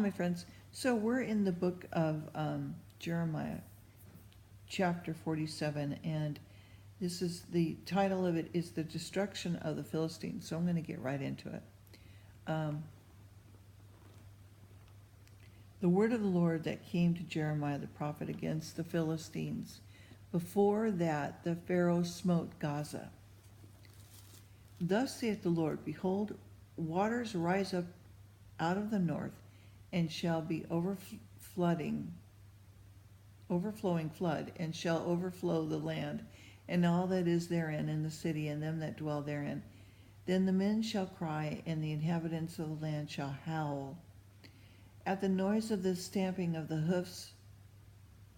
Shalom, my friends. So we're in the book of Jeremiah, chapter 47, and this is the title of it is The Destruction of the Philistines. So I'm going to get right into it. The word of the Lord that came to Jeremiah the prophet against the Philistines. Before that, the Pharaoh smote Gaza. Thus saith the Lord, Behold, waters rise up out of the north, and shall be overflowing flood, and shall overflow the land, and all that is therein, and the city, and them that dwell therein. Then the men shall cry, and the inhabitants of the land shall howl. At the noise of the stamping of the hoofs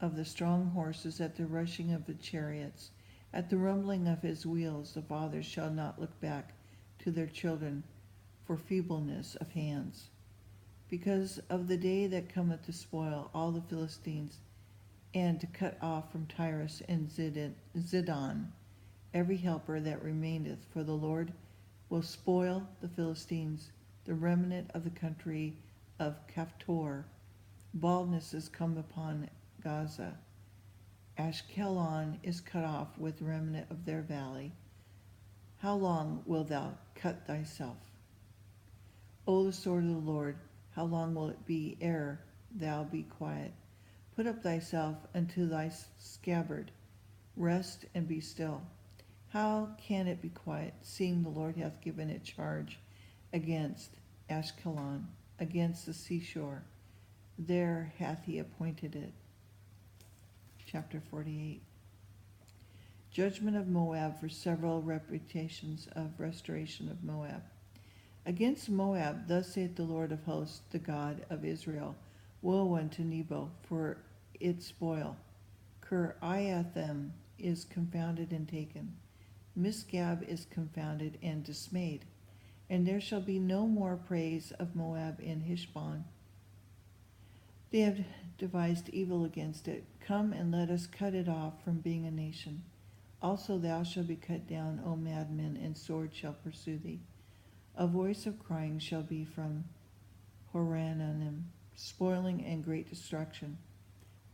of the strong horses, at the rushing of the chariots, at the rumbling of his wheels, the fathers shall not look back to their children for feebleness of hands. Because of the day that cometh to spoil all the Philistines, and to cut off from Tyrus and Zidon every helper that remaineth, for the Lord will spoil the Philistines, the remnant of the country of Caphtor. Baldness is come upon Gaza. Ashkelon is cut off with the remnant of their valley. How long wilt thou cut thyself? O the sword of the Lord, how long will it be ere thou be quiet? Put up thyself unto thy scabbard. Rest and be still. How can it be quiet, seeing the Lord hath given it charge against Ashkelon, against the seashore? There hath he appointed it. Chapter 48. Judgment of Moab for several reputations of restoration of Moab. Against Moab, thus saith the Lord of hosts, the God of Israel, Woe unto Nebo for its spoil. Kiriathaim is confounded and taken. Misgab is confounded and dismayed. And there shall be no more praise of Moab in Heshbon. They have devised evil against it. Come and let us cut it off from being a nation. Also thou shalt be cut down, O madmen, and sword shall pursue thee. A voice of crying shall be from Horonaim, spoiling and great destruction.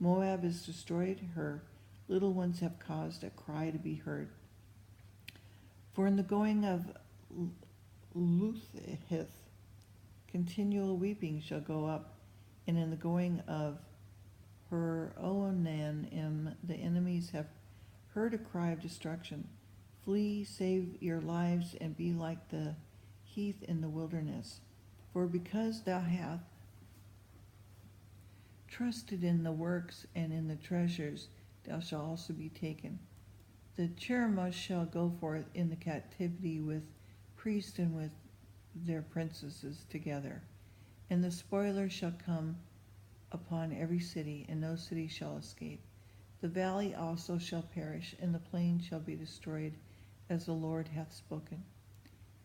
Moab is destroyed, her little ones have caused a cry to be heard. For in the going of Luthith, continual weeping shall go up, and in the going of Horonaim, the enemies have heard a cry of destruction. Flee, save your lives, and be like the heath in the wilderness. For because thou hast trusted in the works and in the treasures, thou shalt also be taken. The Cheremosh shall go forth in the captivity with priests and with their princesses together. And the spoiler shall come upon every city, and no city shall escape. The valley also shall perish, and the plain shall be destroyed, as the Lord hath spoken.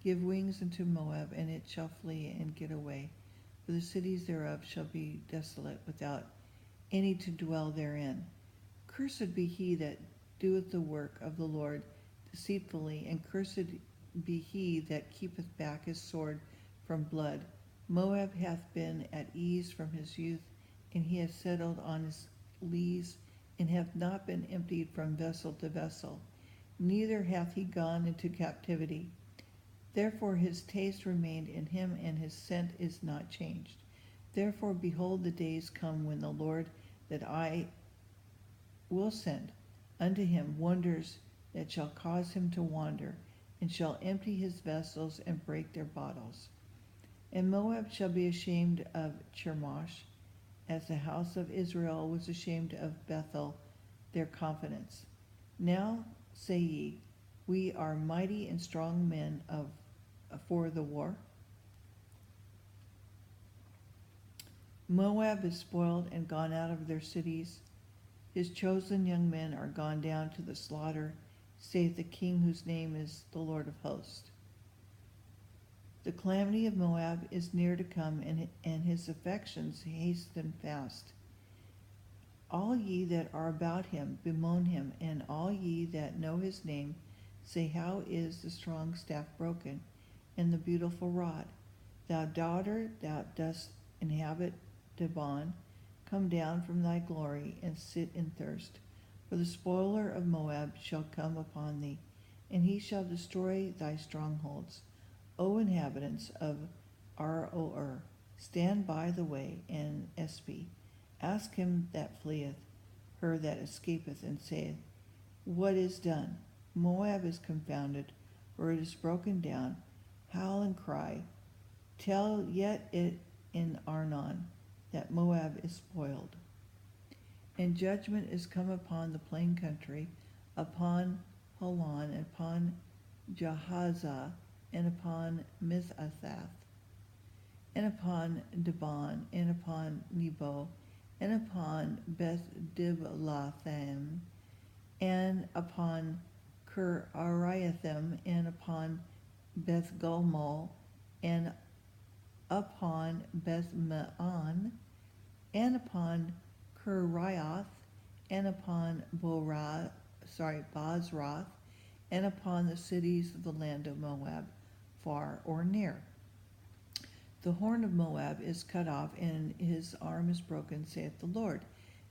Give wings unto Moab, and it shall flee and get away, for the cities thereof shall be desolate, without any to dwell therein. Cursed be he that doeth the work of the Lord deceitfully, and cursed be he that keepeth back his sword from blood. Moab hath been at ease from his youth, and he hath settled on his lees, and hath not been emptied from vessel to vessel, neither hath he gone into captivity. Therefore his taste remained in him, and his scent is not changed. Therefore, behold, the days come when the Lord that I will send unto him wonders that shall cause him to wander, and shall empty his vessels and break their bottles. And Moab shall be ashamed of Chemosh, as the house of Israel was ashamed of Bethel, their confidence. Now say ye, We are mighty and strong men for the war. Moab is spoiled and gone out of their cities. His chosen young men are gone down to the slaughter, saith the King whose name is the Lord of hosts. The calamity of Moab is near to come, and his affections hasten fast. All ye that are about him bemoan him, and all ye that know his name say, How is the strong staff broken, and the beautiful rod? Thou daughter, thou dost inhabit Dibon, come down from thy glory, and sit in thirst. For the spoiler of Moab shall come upon thee, and he shall destroy thy strongholds. O inhabitants of Aroer, stand by the way, and Espy. Ask him that fleeth, her that escapeth, and saith, What is done? Moab is confounded, for it is broken down. Howl and cry. Tell yet it in Arnon, that Moab is spoiled. And judgment is come upon the plain country, upon Holon, and upon Jahazah, and upon Mizathath, and upon Dibon, and upon Nebo, and upon Beth Diblatham, and upon Kir-Ariathim, and upon Beth Gulmol, and upon Beth Maon, and upon Kiriath, and upon Bozrath, and upon the cities of the land of Moab, far or near. The horn of Moab is cut off, and his arm is broken, saith the Lord.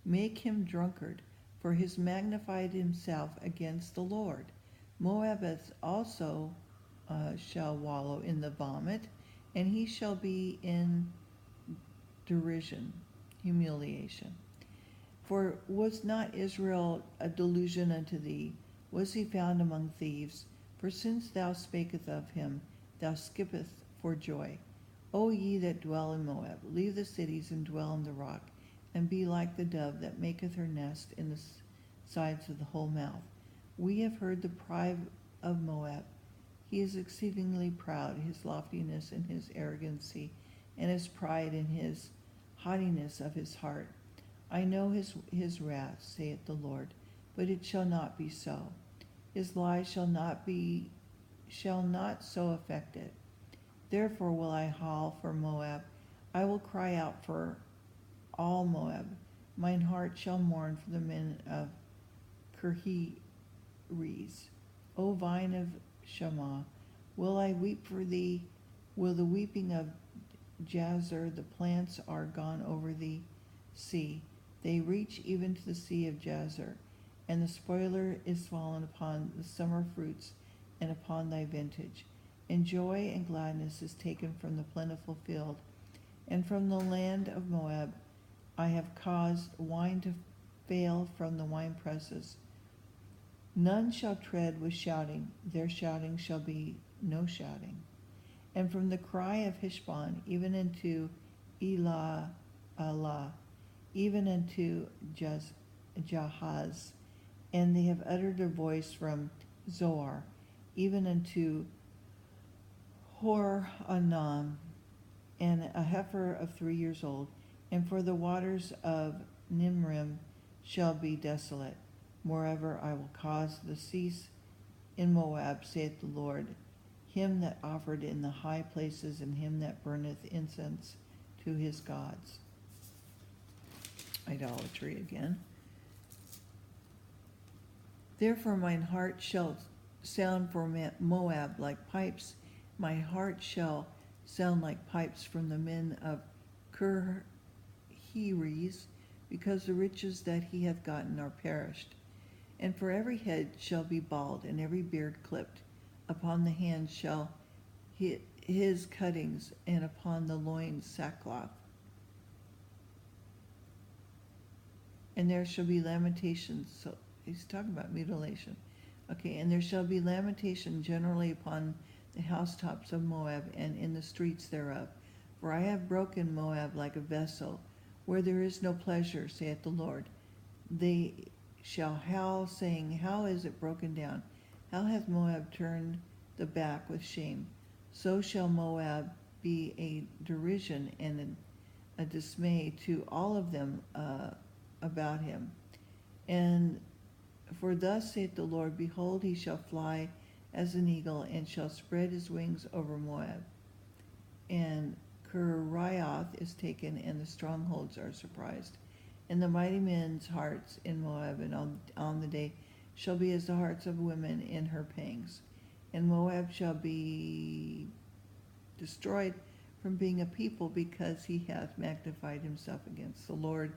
Make him drunkard, for he has magnified himself against the Lord. Moab also shall wallow in the vomit, and he shall be in derision, humiliation. For was not Israel a delusion unto thee? Was he found among thieves? For since thou spakest of him, thou skippest for joy. O ye that dwell in Moab, leave the cities and dwell in the rock, and be like the dove that maketh her nest in the sides of the whole mouth. We have heard the pride of Moab. He is exceedingly proud, his loftiness and his arrogancy, and his pride and his haughtiness of his heart. I know his wrath, saith the Lord, but it shall not be so. His lies shall not so affect it. Therefore will I howl for Moab. I will cry out for all Moab. Mine heart shall mourn for the men of Kirhiris. O vine of Shammah, will I weep for thee? Will the weeping of Jazer, the plants are gone over the sea. They reach even to the sea of Jazer, and the spoiler is fallen upon the summer fruits and upon thy vintage. And joy and gladness is taken from the plentiful field, and from the land of Moab I have caused wine to fail from the winepresses. None shall tread with shouting, their shouting shall be no shouting. And from the cry of Heshbon, even unto Elah, even unto Jahaz, and they have uttered their voice from Zoar, even unto Hor-Anam, and a heifer of 3 years old, and for the waters of Nimrim shall be desolate. Moreover, I will cause the cease in Moab, saith the Lord, him that offered in the high places, and him that burneth incense to his gods. Idolatry again. Therefore mine heart shall sound for Moab like pipes. My heart shall sound like pipes from the men of Kirhiris, because the riches that he hath gotten are perished. And for every head shall be bald, and every beard clipped. Upon the hands shall his cuttings, and upon the loins sackcloth. And there shall be lamentation. So he's talking about mutilation. Okay, and there shall be lamentation generally upon the housetops of Moab, and in the streets thereof. For I have broken Moab like a vessel, where there is no pleasure, saith the Lord. They shall howl, saying, How is it broken down? How hath Moab turned the back with shame? So shall Moab be a derision and a dismay to all of them about him. And for thus saith the Lord, Behold, he shall fly as an eagle, and shall spread his wings over Moab. And Kiriath is taken, and the strongholds are surprised. And the mighty men's hearts in Moab, and on the day shall be as the hearts of women in her pangs. And Moab shall be destroyed from being a people, because he hath magnified himself against the Lord.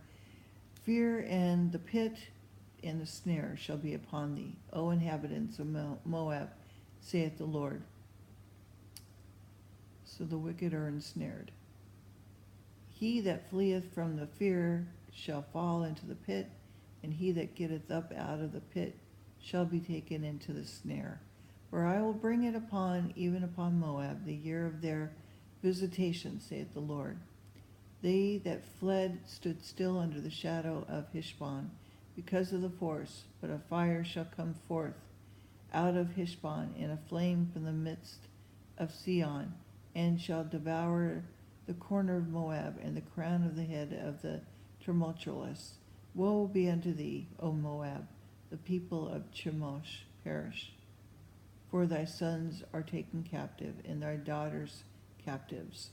Fear and the pit and the snare shall be upon thee, O inhabitants of Moab, saith the Lord. So the wicked are ensnared. He that fleeth from the fear shall fall into the pit, and he that getteth up out of the pit shall be taken into the snare. For I will bring it upon, even upon Moab, the year of their visitation, saith the Lord. They that fled stood still under the shadow of Heshbon, because of the force, but a fire shall come forth out of Heshbon, and a flame from the midst of Sion, and shall devour the corner of Moab, and the crown of the head of the tumultuous. Woe be unto thee, O Moab! The people of Chemosh perish. For thy sons are taken captive, and thy daughters captives.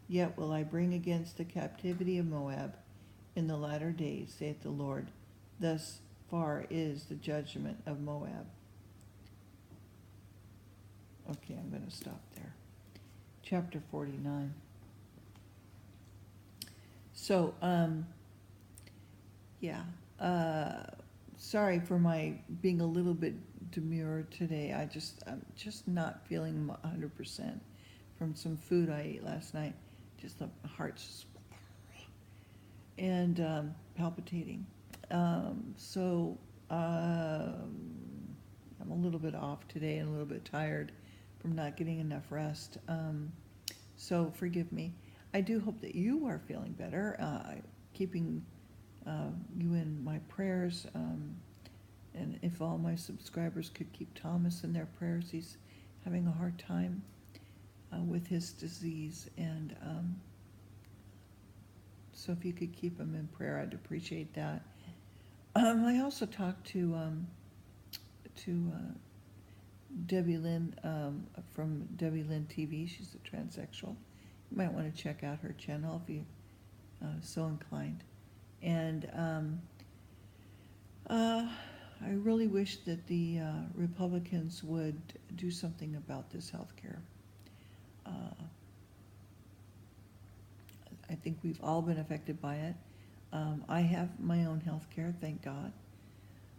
Yet will I bring against the captivity of Moab in the latter days, saith the Lord. Thus far is the judgment of Moab. Okay, I'm going to stop there. Chapter 49. So, sorry for my being a little bit demure today. I'm just not feeling 100% from some food I ate last night. Just the heart's and palpitating. I'm a little bit off today and a little bit tired from not getting enough rest. So forgive me. I do hope that you are feeling better, keeping you in my prayers. And if all my subscribers could keep Thomas in their prayers, he's having a hard time with his disease. And so if you could keep him in prayer, I'd appreciate that. I also talked to Debbie Lynn from Debbie Lynn TV. She's a transsexual. You might want to check out her channel if you so inclined. And I really wish that the Republicans would do something about this health care. I think we've all been affected by it. I have my own health care, thank God.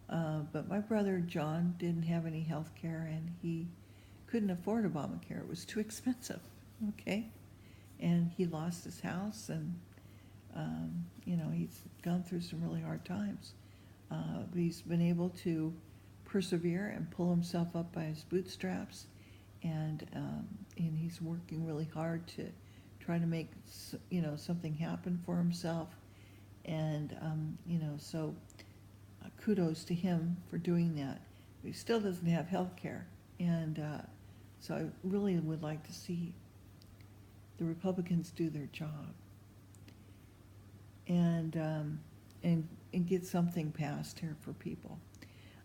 But my brother John didn't have any health care, and he couldn't afford Obamacare. It was too expensive, okay? And he lost his house, and he's gone through some really hard times. But he's been able to persevere and pull himself up by his bootstraps, and he's working really hard to try to make something happen for himself. And so kudos to him for doing that. But he still doesn't have health care, and so I really would like to see the Republicans do their job and get something passed here for people.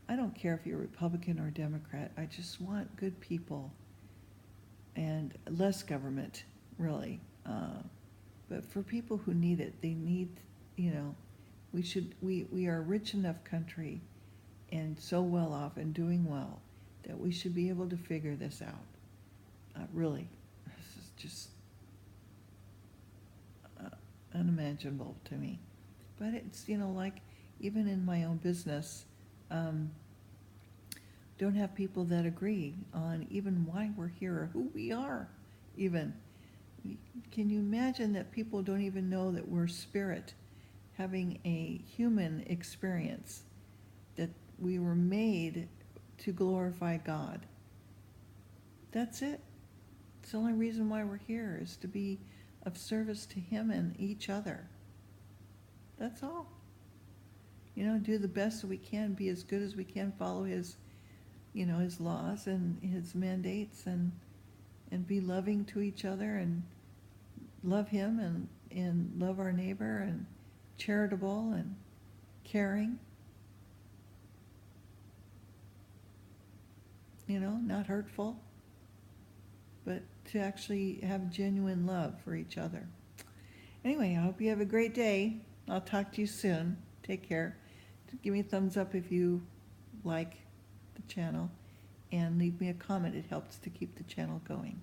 I don't care if you're Republican or Democrat. I just want good people and less government, really. But for people who need it, they need, we are a rich enough country and so well off and doing well that we should be able to figure this out. Really, this is just unimaginable to me. But it's, like even in my own business, don't have people that agree on even why we're here or who we are even. Can you imagine that people don't even know that we're spirit, having a human experience, that we were made to glorify God? That's it. It's the only reason why we're here, is to be of service to Him and each other. That's all. Do the best that we can, be as good as we can, follow His, His laws and His mandates, and be loving to each other, and love Him and love our neighbor, and charitable and caring. Not hurtful, but to actually have genuine love for each other. Anyway, I hope you have a great day. I'll talk to you soon. Take care. Give me a thumbs up if you like the channel, and leave me a comment. It helps to keep the channel going.